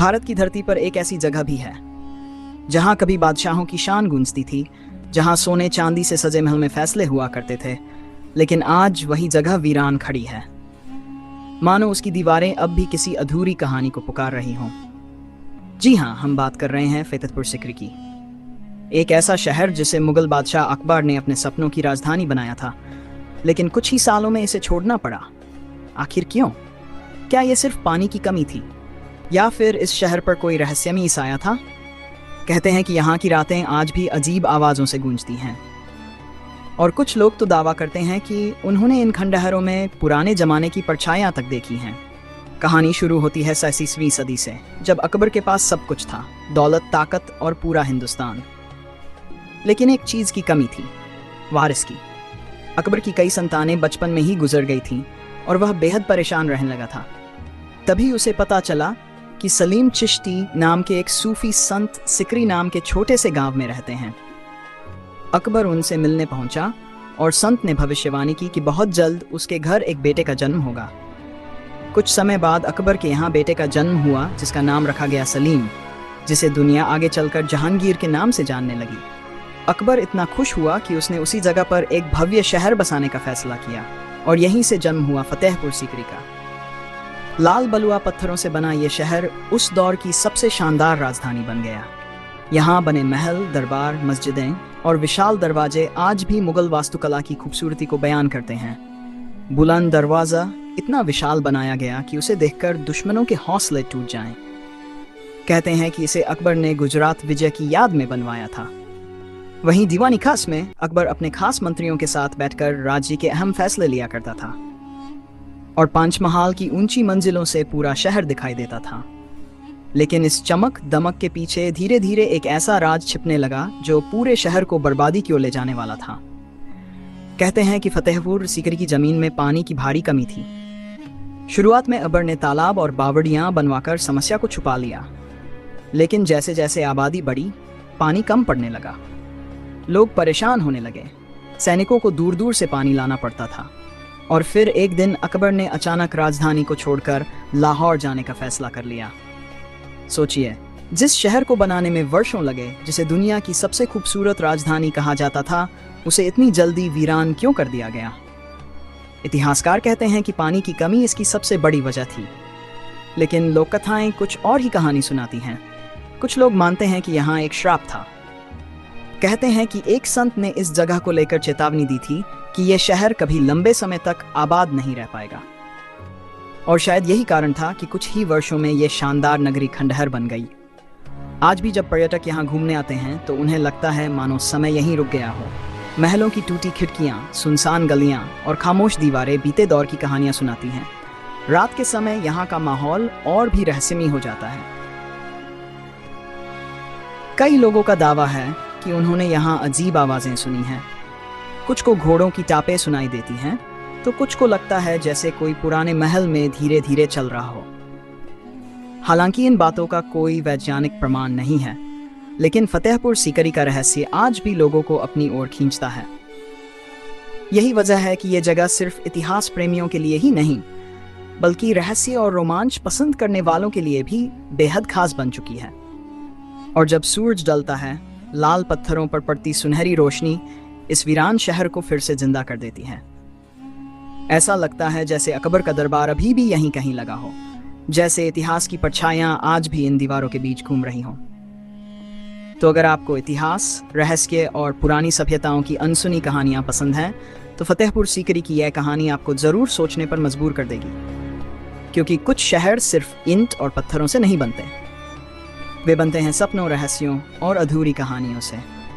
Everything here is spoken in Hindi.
भारत की धरती पर एक ऐसी जगह भी है जहां कभी बादशाहों की शान गूंजती थी, जहां सोने चांदी से सजे महल में फैसले हुआ करते थे, लेकिन आज वही जगह वीरान खड़ी है, मानो उसकी दीवारें अब भी किसी अधूरी कहानी को पुकार रही हों। जी हाँ, हम बात कर रहे हैं फतेहपुर सीकरी की। एक ऐसा शहर जिसे मुगल बादशाह अकबर ने अपने सपनों की राजधानी बनाया था, लेकिन कुछ ही सालों में इसे छोड़ना पड़ा। आखिर क्यों? क्या ये सिर्फ पानी की कमी थी, या फिर इस शहर पर कोई रहस्यमयी साया था? कहते हैं कि यहाँ की रातें आज भी अजीब आवाज़ों से गूंजती हैं, और कुछ लोग तो दावा करते हैं कि उन्होंने इन खंडहरों में पुराने जमाने की परछाइयाँ तक देखी हैं। कहानी शुरू होती है 37वीं सदी से, जब अकबर के पास सब कुछ था, दौलत, ताकत और पूरा हिंदुस्तान। लेकिन एक चीज़ की कमी थी, वारिस की। अकबर की कई संतानें बचपन में ही गुजर गई थीं और वह बेहद परेशान रहने लगा था। तभी उसे पता चला कि सलीम चिश्ती नाम के एक सूफी संत सीकरी नाम के छोटे से गांव में रहते हैं। अकबर उनसे मिलने पहुंचा और संत ने भविष्यवाणी की कि बहुत जल्द उसके घर एक बेटे का जन्म होगा। कुछ समय बाद अकबर के यहाँ बेटे का जन्म हुआ, जिसका नाम रखा गया सलीम, जिसे दुनिया आगे चलकर जहांगीर के नाम से जानने लगी। अकबर इतना खुश हुआ कि उसने उसी जगह पर एक भव्य शहर बसाने का फैसला किया, और यहीं से जन्म हुआ फतेहपुर सीकरी का। लाल बलुआ पत्थरों से बना यह शहर उस दौर की सबसे शानदार राजधानी बन गया। यहाँ बने महल, दरबार, मस्जिदें और विशाल दरवाजे आज भी मुगल वास्तुकला की खूबसूरती को बयान करते हैं। बुलंद दरवाज़ा इतना विशाल बनाया गया कि उसे देखकर दुश्मनों के हौसले टूट जाएं। कहते हैं कि इसे अकबर ने गुजरात विजय की याद में बनवाया था। वहीं दीवानी खास में अकबर अपने खास मंत्रियों के साथ बैठकर राज्य के अहम फैसले लिया करता था, और पंचमहाल की ऊंची मंजिलों से पूरा शहर दिखाई देता था। लेकिन इस चमक दमक के पीछे धीरे धीरे एक ऐसा राज छिपने लगा जो पूरे शहर को बर्बादी की ओर ले जाने वाला था। कहते हैं कि फतेहपुर सीकरी की जमीन में पानी की भारी कमी थी। शुरुआत में अकबर ने तालाब और बावड़ियां बनवाकर समस्या को छुपा लिया, लेकिन जैसे जैसे आबादी बढ़ी, पानी कम पड़ने लगा। लोग परेशान होने लगे, सैनिकों को दूर दूर से पानी लाना पड़ता था, और फिर एक दिन अकबर ने अचानक राजधानी को छोड़कर लाहौर जाने का फैसला कर लिया। सोचिए, जिस शहर को बनाने में वर्षों लगे, जिसे दुनिया की सबसे खूबसूरत राजधानी कहा जाता था, उसे इतनी जल्दी वीरान क्यों कर दिया गया? इतिहासकार कहते हैं कि पानी की कमी इसकी सबसे बड़ी वजह थी, लेकिन लोक कथाएं कुछ और ही कहानी सुनाती हैं। कुछ लोग मानते हैं कि यहाँ एक श्राप था। कहते हैं कि एक संत ने इस जगह को लेकर चेतावनी दी थी कि यह शहर कभी लंबे समय तक आबाद नहीं रह पाएगा, और शायद यही कारण था कि कुछ ही वर्षों में यह शानदार नगरी खंडहर बन गई। आज भी जब पर्यटक यहाँ घूमने आते हैं तो उन्हें लगता है मानो समय यहीं रुक गया हो। महलों की टूटी खिड़कियाँ, सुनसान गलियाँ और खामोश दीवारें बीते दौर की कहानियाँ सुनाती हैं। रात के समय यहाँ का माहौल और भी रहस्यमयी हो जाता है। कई लोगों का दावा है कि उन्होंने यहाँ अजीब आवाज़ें सुनी हैं। कुछ को घोड़ों की टापें सुनाई देती हैं, तो कुछ को लगता है जैसे कोई पुराने महल में धीरे धीरे चल रहा हो। हालांकि इन बातों का कोई वैज्ञानिक प्रमाण नहीं है, लेकिन फतेहपुर सीकरी का रहस्य आज भी लोगों को अपनी ओर खींचता है। यही वजह है कि यह जगह सिर्फ इतिहास प्रेमियों के लिए ही नहीं, बल्कि रहस्य और रोमांच पसंद करने वालों के लिए भी बेहद खास बन चुकी है। और जब सूरज ढलता है, लाल पत्थरों पर पड़ती सुनहरी रोशनी इस वीरान शहर को फिर से जिंदा कर देती है। ऐसा लगता है जैसे अकबर का दरबार अभी भी यहीं कहीं लगा हो, जैसे इतिहास की परछाइयां आज भी इन दीवारों के बीच घूम रही हों। तो अगर आपको इतिहास, रहस्य और पुरानी सभ्यताओं की अनसुनी कहानियां पसंद हैं, तो फतेहपुर सीकरी की यह कहानी आपको ज़रूर सोचने पर मजबूर कर देगी। क्योंकि कुछ शहर सिर्फ ईंट और पत्थरों से नहीं बनते, वे बनते हैं सपनों, रहस्यों और अधूरी कहानियों से।